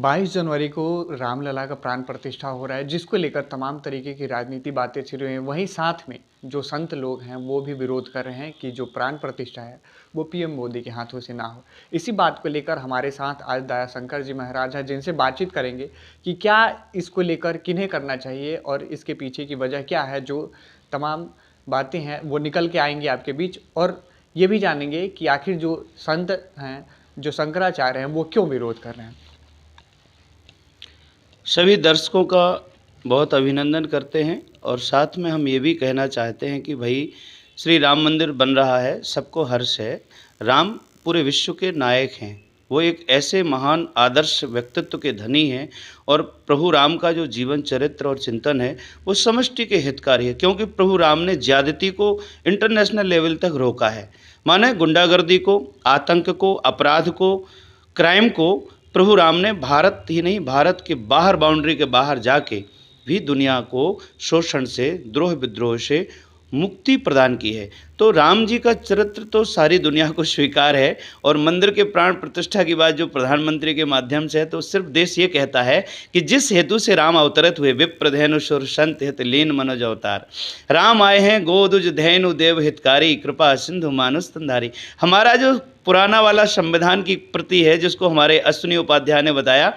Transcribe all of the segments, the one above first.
22 जनवरी को रामलला का प्राण प्रतिष्ठा हो रहा है, जिसको लेकर तमाम तरीके की राजनीति बातें छिड़ रही हैं। वहीं साथ में जो संत लोग हैं वो भी विरोध कर रहे हैं कि जो प्राण प्रतिष्ठा है वो पीएम मोदी के हाथों से ना हो। इसी बात को लेकर हमारे साथ आज दयाशंकर जी महाराज हैं, जिनसे बातचीत करेंगे कि क्या इसको लेकर किन्हें करना चाहिए और इसके पीछे की वजह क्या है। जो तमाम बातें हैं वो निकल के आएंगी आपके बीच, और ये भी जानेंगे कि आखिर जो संत हैं, जो शंकराचार्य हैं, वो क्यों विरोध कर रहे हैं। सभी दर्शकों का बहुत अभिनंदन करते हैं और साथ में हम ये भी कहना चाहते हैं कि भाई श्री राम मंदिर बन रहा है, सबको हर्ष है। राम पूरे विश्व के नायक हैं, वो एक ऐसे महान आदर्श व्यक्तित्व के धनी हैं और प्रभु राम का जो जीवन चरित्र और चिंतन है वो समष्टि के हितकारी है, क्योंकि प्रभु राम ने ज्यादती को इंटरनेशनल लेवल तक रोका है। माने गुंडागर्दी को, आतंक को, अपराध को, क्राइम को प्रभु राम ने भारत ही नहीं, भारत के बाहर, बाउंड्री के बाहर जाके भी दुनिया को शोषण से, द्रोह विद्रोह से मुक्ति प्रदान की है। तो राम जी का चरित्र तो सारी दुनिया को स्वीकार है। और मंदिर के प्राण प्रतिष्ठा की बात जो प्रधानमंत्री के माध्यम से है, तो सिर्फ देश ये कहता है कि जिस हेतु से राम अवतरित हुए, विप्रधेनु सुर संत हित लीन मनोज अवतार, राम आए हैं गोदुज धैनु देव हितकारी, कृपा सिंधु मानुष स्तनधारी। हमारा जो पुराना वाला संविधान की प्रति है, जिसको हमारे अश्विनी उपाध्याय ने बताया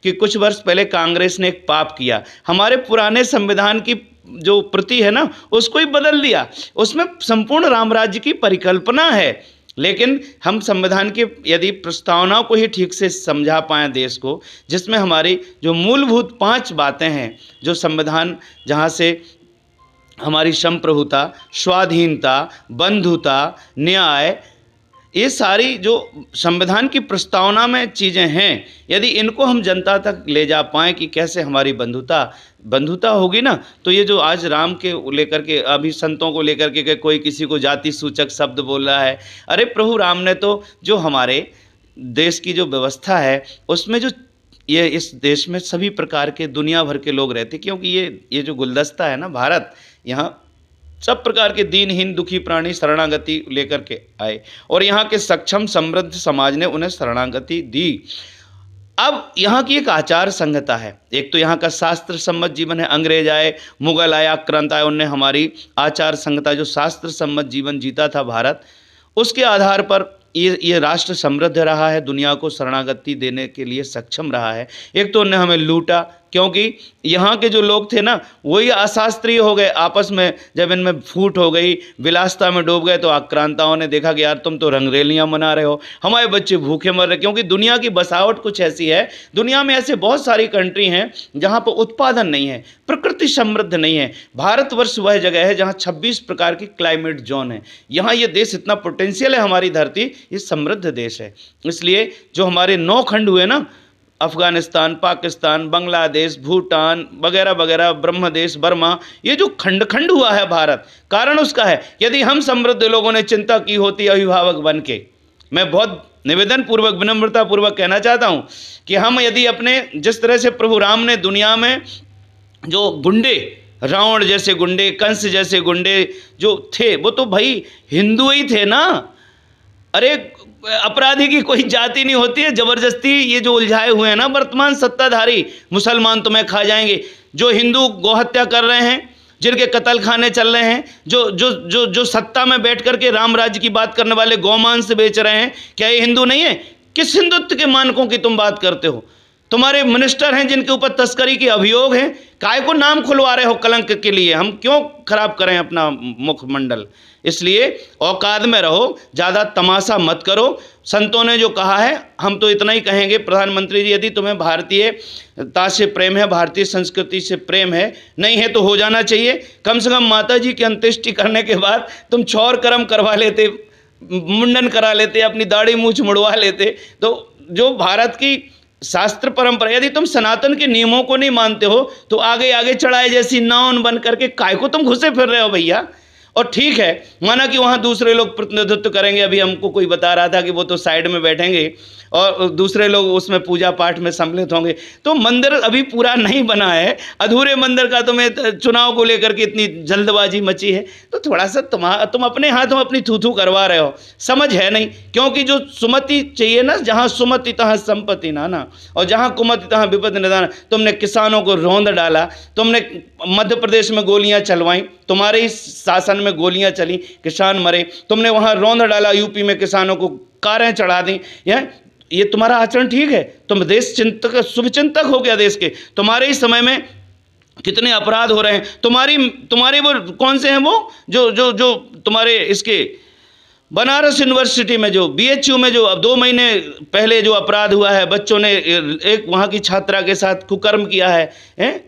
कि कुछ वर्ष पहले कांग्रेस ने एक पाप किया, हमारे पुराने संविधान की जो प्रति है ना, उसको ही बदल दिया। उसमें संपूर्ण राम राज्य की परिकल्पना है, लेकिन हम संविधान की यदि प्रस्तावनाओं को ही ठीक से समझा पाएँ देश को, जिसमें हमारी जो मूलभूत 5 बातें हैं, जो संविधान जहाँ से हमारी संप्रभुता, स्वाधीनता, बंधुता, न्याय, ये सारी जो संविधान की प्रस्तावना में चीज़ें हैं, यदि इनको हम जनता तक ले जा पाएँ कि कैसे हमारी बंधुता होगी ना, तो ये जो आज राम के लेकर के, अभी संतों को लेकर के कोई किसी को जाति सूचक शब्द बोल रहा है, अरे प्रभु राम ने तो जो हमारे देश की जो व्यवस्था है उसमें जो ये इस देश में सभी प्रकार के दुनिया भर के लोग रहते, क्योंकि ये जो गुलदस्ता है ना भारत, यहाँ सब प्रकार के दीनहीन दुखी प्राणी शरणागति लेकर के आए और यहाँ के सक्षम समृद्ध समाज ने उन्हें शरणागति दी। अब यहाँ की एक आचार संहिता है, एक तो यहाँ का शास्त्र सम्मत जीवन है। अंग्रेज आए, मुगल आए, आक्रांत आए, उनने हमारी आचार संहिता, जो शास्त्र सम्मत जीवन जीता था भारत, उसके आधार पर ये राष्ट्र समृद्ध रहा है, दुनिया को शरणागति देने के लिए सक्षम रहा है। एक तो उन्हें हमें लूटा, क्योंकि यहाँ के जो लोग थे ना वही अशास्त्रीय हो गए आपस में। जब इनमें फूट हो गई, विलासता में डूब गए, तो आक्रांताओं ने देखा कि यार तुम तो रंगरेलियाँ मना रहे हो, हमारे बच्चे भूखे मर रहे। क्योंकि दुनिया की बसावट कुछ ऐसी है, दुनिया में ऐसे बहुत सारी कंट्री हैं जहाँ पर उत्पादन नहीं है, प्रकृति समृद्ध नहीं है। भारतवर्ष वह जगह है जहाँ 26 प्रकार की क्लाइमेट जोन है। यहाँ ये देश इतना पोटेंशियल है, हमारी धरती ये समृद्ध देश है। इसलिए जो हमारे 9 खंड हुए ना, अफगानिस्तान, पाकिस्तान, बांग्लादेश, भूटान वगैरह वगैरह, ब्रह्मदेश, बर्मा, ये जो खंड खंड हुआ है भारत, कारण उसका है। यदि हम समृद्ध लोगों ने चिंता की होती अभिभावक बन के, मैं बहुत निवेदन पूर्वक, विनम्रता पूर्वक कहना चाहता हूँ कि हम यदि अपने, जिस तरह से प्रभु राम ने दुनिया में जो गुंडे, रावण जैसे गुंडे, कंस जैसे गुंडे जो थे, वो तो भाई हिंदू ही थे ना। अरे अपराधी की कोई जाति नहीं होती है। जबरदस्ती ये जो उलझाए हुए हैं ना वर्तमान सत्ताधारी, मुसलमान तुम्हें खा जाएंगे, जो हिंदू गोहत्या कर रहे हैं, जिनके कत्ल खाने चल रहे हैं, जो सत्ता में बैठ करके राम राज्य की बात करने वाले गौमांस बेच रहे हैं, क्या ये हिंदू नहीं है? किस हिंदुत्व के मानकों की तुम बात करते हो? तुम्हारे मिनिस्टर हैं जिनके ऊपर तस्करी के अभियोग हैं, काय को नाम खुलवा रहे हो कलंक के लिए? हम क्यों खराब करें अपना मुखमंडल? इसलिए औकात में रहो, ज़्यादा तमाशा मत करो। संतों ने जो कहा है, हम तो इतना ही कहेंगे, प्रधानमंत्री जी, यदि तुम्हें भारतीयता से प्रेम है, भारतीय संस्कृति से प्रेम है, नहीं है तो हो जाना चाहिए। कम से कम माता जी की अंत्येष्टि करने के बाद तुम छौर कर्म करवा लेते, मुंडन करा लेते, अपनी दाढ़ी मूछ मुड़वा लेते। तो जो भारत की शास्त्र परंपरा, यदि तुम सनातन के नियमों को नहीं मानते हो, तो आगे आगे चढ़ाए जैसी नाव बन करके काय को तुम घुसे फिर रहे हो भैया? और ठीक है, माना कि वहाँ दूसरे लोग प्रतिनिधित्व करेंगे, अभी हमको कोई बता रहा था कि वो तो साइड में बैठेंगे और दूसरे लोग उसमें पूजा पाठ में सम्मिलित होंगे, तो मंदिर अभी पूरा नहीं बना है, अधूरे मंदिर का तुम्हें चुनाव को लेकर के इतनी जल्दबाजी मची है, तो थोड़ा सा तुम अपने हाथों अपनी थू करवा रहे हो, समझ है नहीं। क्योंकि जो सुमति चाहिए ना, जहाँ सुमति तहाँ संपत्ति ना, और जहाँ कुमति तहाँ विपत्ति निदान। तुमने किसानों को रौंद डाला, तुमने मध्य प्रदेश में गोलियां चलवाई, तुम्हारे ही शासन में गोलियां चली, किसान मरे, तुमने वहाँ रौंद डाला, यूपी में किसानों को कारें चढ़ा दी। ये तुम्हारा आचरण ठीक है? तुम देश चिंतक, शुभ चिंतक हो गया देश के, तुम्हारे ही समय में कितने अपराध हो रहे हैं। तुम्हारे वो कौन से हैं, वो जो तुम्हारे इसके बनारस यूनिवर्सिटी में, जो BHU में जो अब 2 महीने पहले जो अपराध हुआ है, बच्चों ने एक वहाँ की छात्रा के साथ कुकर्म किया है,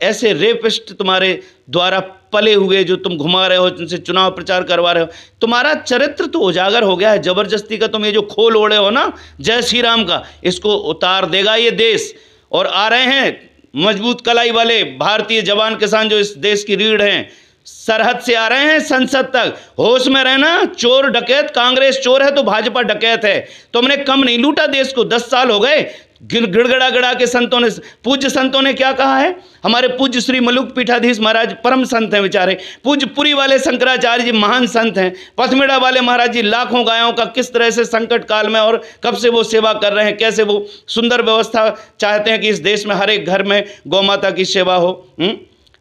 ऐसे रेपिस्ट तुम्हारे द्वारा पले हुए जो तुम घुमा रहे हो, जिनसे चुनाव प्रचार करवा रहे हो, तुम्हारा चरित्र तो उजागर हो गया है। जबरदस्ती का तुम ये जो खोल ओढ़े हो ना जय श्री राम का, इसको उतार देगा ये देश। और आ रहे हैं मजबूत कलाई वाले भारतीय जवान किसान जो इस देश की रीढ़ हैं, सरहद से आ रहे हैं संसद तक। होश में रहना, चोर डकैत, कांग्रेस चोर है तो भाजपा डकैत है। तुमने कम नहीं लूटा देश को, 10 साल हो गए। गिड़गड़ा गड़ा के संतों ने, पूज्य संतों ने क्या कहा है? हमारे पूज्य श्री मलुक पीठाधीश महाराज परम संत हैं बेचारे, पूज्य पुरी वाले शंकराचार्य जी महान संत हैं, पथमेड़ा वाले महाराज जी लाखों गायों का किस तरह से संकट काल में और कब से वो सेवा कर रहे हैं, कैसे वो सुंदर व्यवस्था चाहते हैं कि इस देश में हर एक घर में गौ माता की सेवा हो।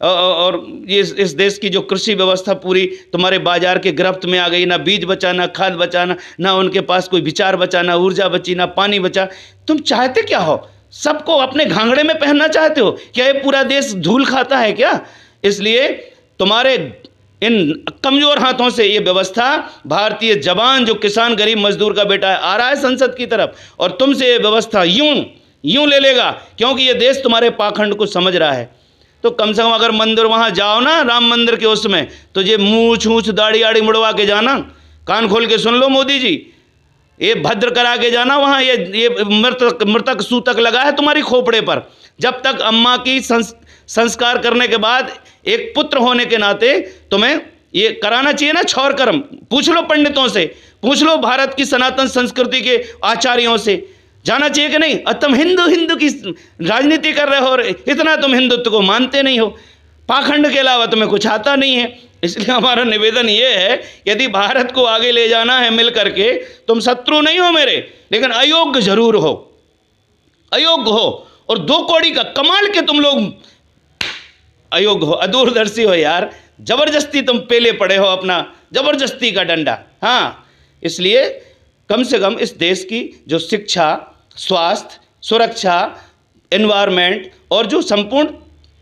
और ये इस देश की जो कृषि व्यवस्था पूरी तुम्हारे बाजार के गिरफ्त में आ गई, ना बीज बचा, ना खाद बचाना, ना उनके पास कोई विचार बचा, ना ऊर्जा बची, ना पानी बचा। तुम चाहते क्या हो? सबको अपने घांगड़े में पहनना चाहते हो क्या? ये पूरा देश धूल खाता है क्या? इसलिए तुम्हारे इन कमजोर हाथों से ये व्यवस्था, भारतीय जवान जो किसान गरीब मजदूर का बेटा है आ रहा है संसद की तरफ, और तुमसे ये व्यवस्था यूं ले लेगा, क्योंकि ये देश तुम्हारे पाखंड को समझ रहा है। तो कम से कम अगर मंदिर वहाँ जाओ ना, राम मंदिर के उसमें, तो ये मूछ ऊँछ दाढ़ी आड़ी मुड़वा के जाना, कान खोल के सुन लो मोदी जी, ये भद्र करा के जाना वहाँ। ये मृतक सूतक लगा है तुम्हारी खोपड़े पर। जब तक अम्मा की संस्कार करने के बाद एक पुत्र होने के नाते तुम्हें ये कराना चाहिए ना छौर कर्म। पूछ लो पंडितों से, पूछ लो भारत की सनातन संस्कृति के आचार्यों से, जाना चाहिए कि नहीं? और तुम हिंदू की राजनीति कर रहे हो, और इतना तुम हिंदुत्व को मानते नहीं हो, पाखंड के अलावा तुम्हें कुछ आता नहीं है। इसलिए हमारा निवेदन ये है, यदि भारत को आगे ले जाना है मिल करके, तुम शत्रु नहीं हो मेरे, लेकिन अयोग्य जरूर हो, अयोग्य हो, और 2 कौड़ी का कमाल के तुम लोग अयोग्य हो, अदूरदर्शी हो यार। जबरदस्ती तुम पेले पड़े हो अपना जबरदस्ती का डंडा। हाँ, इसलिए कम से कम इस देश की जो शिक्षा, स्वास्थ्य, सुरक्षा, एनवायरनमेंट और जो संपूर्ण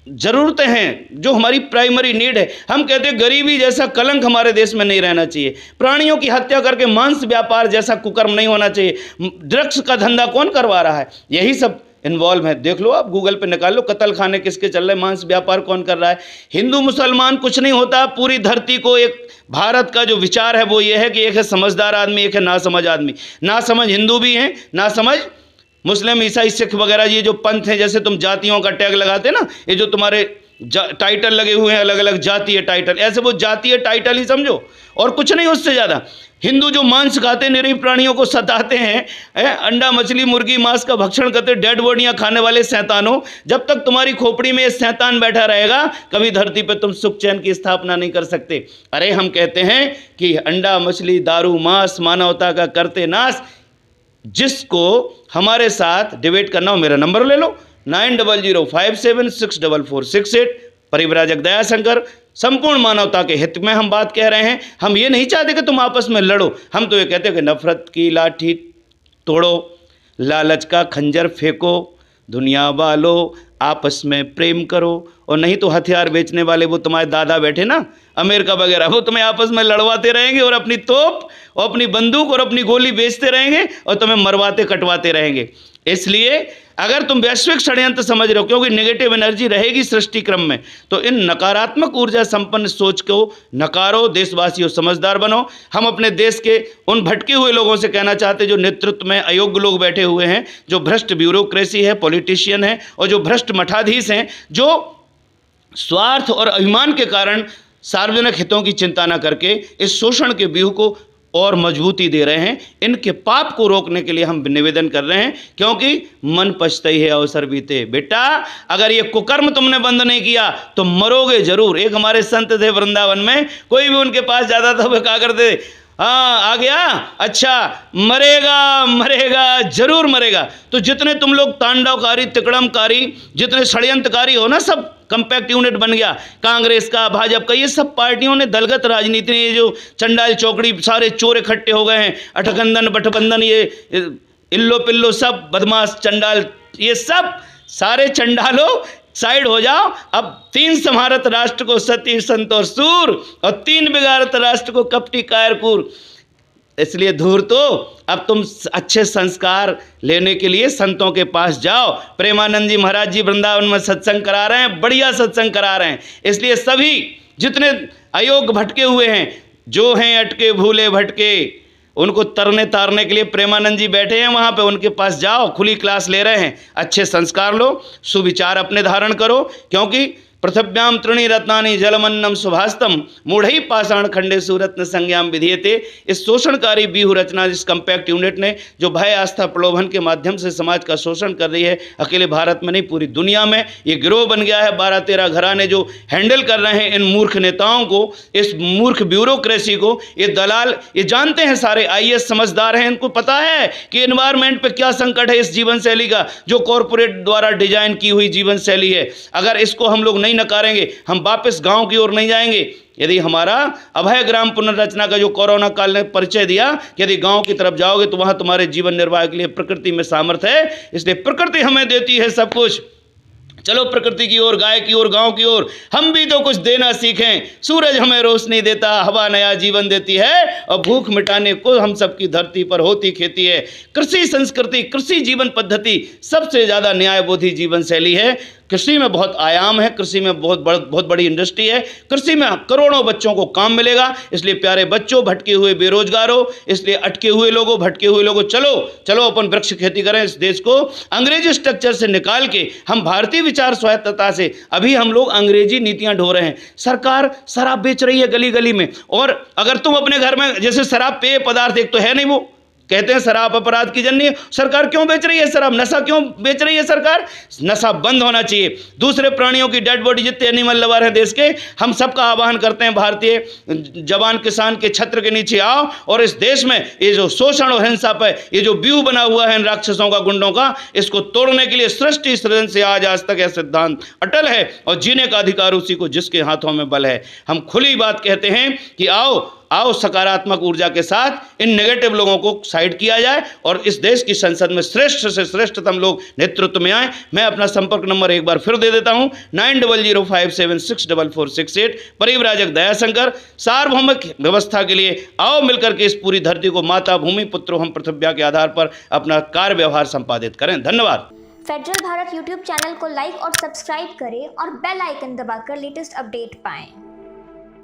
ज़रूरतें हैं, जो हमारी प्राइमरी नीड है, हम कहते हैं गरीबी जैसा कलंक हमारे देश में नहीं रहना चाहिए, प्राणियों की हत्या करके मांस व्यापार जैसा कुकर्म नहीं होना चाहिए, ड्रग्स का धंधा कौन करवा रहा है, यही सब इन्वॉल्व है। देख लो, आप गूगल पे निकाल लो, कत्ल खाने किसके चल रहे हैं, मांस व्यापार कौन कर रहा है। हिंदू मुसलमान कुछ नहीं होता, पूरी धरती को एक भारत का जो विचार है वो ये है कि एक है समझदार आदमी, एक है नासमझ आदमी। नासमझ हिंदू भी हैं, नासमझ मुस्लिम, ईसाई, सिख वगैरह, ये जो पंथ हैं, जैसे तुम जातियों का टैग लगाते ना, ये जो तुम्हारे टाइटल लगे हुए हैं अलग अलग जातीय टाइटल, ऐसे वो जातीय टाइटल ही समझो और कुछ नहीं उससे ज़्यादा। हिंदू जो मांस खाते, निरीह प्राणियों को सताते हैं, अंडा मछली मुर्गी मांस का भक्षण करते, डेड बॉडियाँ खाने वाले शैतानों, जब तक तुम्हारी खोपड़ी में ये शैतान बैठा रहेगा, कभी धरती पर तुम सुख चैन की स्थापना नहीं कर सकते। अरे हम कहते हैं कि अंडा मछली दारू मांस मानवता का करते नाश। जिसको हमारे साथ डिबेट करना हो, मेरा नंबर ले लो 9005764468। परिव्राजक दयाशंकर, संपूर्ण मानवता के हित में हम बात कह रहे हैं। हम ये नहीं चाहते कि तुम आपस में लड़ो, हम तो ये कहते हैं कि नफरत की लाठी तोड़ो, लालच का खंजर फेंको, दुनिया वालों आपस में प्रेम करो। और नहीं तो हथियार बेचने वाले वो तुम्हारे दादा बैठे ना अमेरिका वगैरह, वो तुम्हें आपस में लड़वाते रहेंगे और अपनी तोप और अपनी बंदूक और अपनी गोली बेचते रहेंगे और तुम्हें मरवाते कटवाते रहेंगे। इसलिए अगर तुम वैश्विक षड्यंत्र समझ रहे हो, क्योंकि नेगेटिव एनर्जी रहेगी सृष्टि क्रम में, तो इन नकारात्मक ऊर्जा संपन्न सोच को नकारो। देशवासियों समझदार बनो। हम अपने देश के उन भटके हुए लोगों से कहना चाहते जो नेतृत्व में अयोग्य लोग बैठे हुए हैं, जो भ्रष्ट ब्यूरोक्रेसी है, पॉलिटिशियन है, और जो भ्रष्ट मठाधीश हैं, जो स्वार्थ और अभिमान के कारण सार्वजनिक हितों की चिंता न करके इस शोषण के व्यूह को और मजबूती दे रहे हैं। इनके पाप को रोकने के लिए हम निवेदन कर रहे हैं, क्योंकि मन पछताई है अवसर बीते। बेटा, अगर ये कुकर्म तुमने बंद नहीं किया तो मरोगे जरूर। एक हमारे संत थे वृंदावन में, कोई भी उनके पास जाता था वो क्या करते, हाँ आ गया, अच्छा मरेगा मरेगा जरूर मरेगा। तो जितने तुम लोग तांडवकारी, तिकड़मकारी, जितने षड्यंत्रकारी हो ना, सब कंपैक्ट यूनिट बन गया। कांग्रेस का, भाजपा का, ये सब पार्टियों ने दलगत राजनीति ने, ये जो चंडाल चौकड़ी सारे चोर इकट्ठे हो गए हैं, अठगंदन बठबंधन, ये इल्लो पिल्लो सब बदमाश चंडाल, ये सब सारे चंडालो साइड हो जाओ। अब 3 संहारत राष्ट्र को सती संत और सूर, और 3 बिगाड़त राष्ट्र को कपटी कायरकूर। इसलिए धूर, तो अब तुम अच्छे संस्कार लेने के लिए संतों के पास जाओ। प्रेमानंद जी महाराज जी वृंदावन में सत्संग करा रहे हैं, बढ़िया सत्संग करा रहे हैं। इसलिए सभी जितने अयोग्य भटके हुए हैं, जो हैं अटके भूले भटके, उनको तरने तारने के लिए प्रेमानंद जी बैठे हैं वहाँ पे, उनके पास जाओ, खुली क्लास ले रहे हैं। अच्छे संस्कार लो, सुविचार अपने धारण करो, क्योंकि पृथिव्याम तृणी रत्नानि जलमन्नम सुभास्तम मूढ़ई पाषाण खंडे सुरत्न संज्ञाम विधीयते। इस शोषणकारी व्यूह रचना, जिस कंपैक्ट यूनिट ने जो भय, आस्था, प्रलोभन के माध्यम से समाज का शोषण कर रही है, अकेले भारत में नहीं पूरी दुनिया में ये गिरोह बन गया है। 12-13 घराने जो हैंडल कर रहे हैं इन मूर्ख नेताओं को, इस मूर्ख ब्यूरोक्रेसी को। ये दलाल, ये जानते हैं, सारे IAS समझदार हैं, इनको पता है कि एनवायरमेंट पे क्या संकट है इस जीवन शैली का, जो कॉरपोरेट द्वारा डिजाइन की हुई जीवन शैली है। अगर इसको हम लोग नहीं नकारेंगे, हम वापस गांव की ओर नहीं जाएंगे। यदि हमारा अभय ग्राम पुनर्रचना का जो कोरोना काल ने परिचय दिया कि यदि गांव की तरफ जाओगे तो वहां तुम्हारे जीवन निर्वाह के लिए प्रकृति में सामर्थ्य है, इसलिए प्रकृति हमें देती है सब कुछ। चलो प्रकृति की ओर, गाय की ओर, गांव की ओर, हम भी तो कुछ देना सीखें। सूरज हमें रोशनी देता, हवा नया जीवन देती है, और भूख मिटाने को हम सबकी धरती पर होती खेती है। कृषि संस्कृति, कृषि जीवन पद्धति सबसे ज़्यादा न्यायबोधी जीवन शैली है। कृषि में बहुत आयाम है, कृषि में बहुत बड़ी इंडस्ट्री है, कृषि में करोड़ों बच्चों को काम मिलेगा। इसलिए प्यारे बच्चों, भटके हुए बेरोजगारों, इसलिए अटके हुए लोगों, भटके हुए लोगों, चलो चलो अपन वृक्ष खेती करें। इस देश को अंग्रेजी स्ट्रक्चर से निकाल के हम भारतीय विचार स्वायत्तता से, अभी हम लोग अंग्रेजी नीतियां ढो रहे हैं। सरकार शराब बेच रही है गली गली में, और अगर तुम अपने घर में, जैसे शराब पेय पदार्थ एक तो है नहीं, वो कहते हैं शराब अपराध की जननी है, सरकार क्यों बेच रही है शराब? नशा क्यों बेच रही है सरकार? नशा बंद होना चाहिए। दूसरे प्राणियों की डेड बॉडी, जितने एनिमल लवर हैं देश के, हम सबका आह्वान करते हैं, भारतीय जवान किसान के छत्र के नीचे आओ, और इस देश में ये जो शोषण और हिंसा पर ये जो व्यूह बना हुआ है इन राक्षसों का, गुंडों का, इसको तोड़ने के लिए सृष्टि सृजन से आज तक यह सिद्धांत अटल है, और जीने का अधिकार उसी को जिसके हाथों में बल है। हम खुली बात कहते हैं कि आओ आओ, सकारात्मक ऊर्जा के साथ इन नेगेटिव लोगों को साइड किया जाए, और इस देश की संसद में श्रेष्ठ से श्रेष्ठतम लोग नेतृत्व में आए। मैं अपना संपर्क नंबर एक बार फिर दे देता हूं, 9005764468। परिव्राजक दयाशंकर। सार्वभौमिक व्यवस्था के लिए आओ मिलकर के इस पूरी धरती को माता भूमि पुत्रो हम पृथ्व्या के आधार पर अपना कार्य व्यवहार संपादित करें। धन्यवाद। फेडरल भारत यूट्यूब चैनल को लाइक और सब्सक्राइब करें और बेल आइकन दबाकर लेटेस्ट अपडेट पाएं।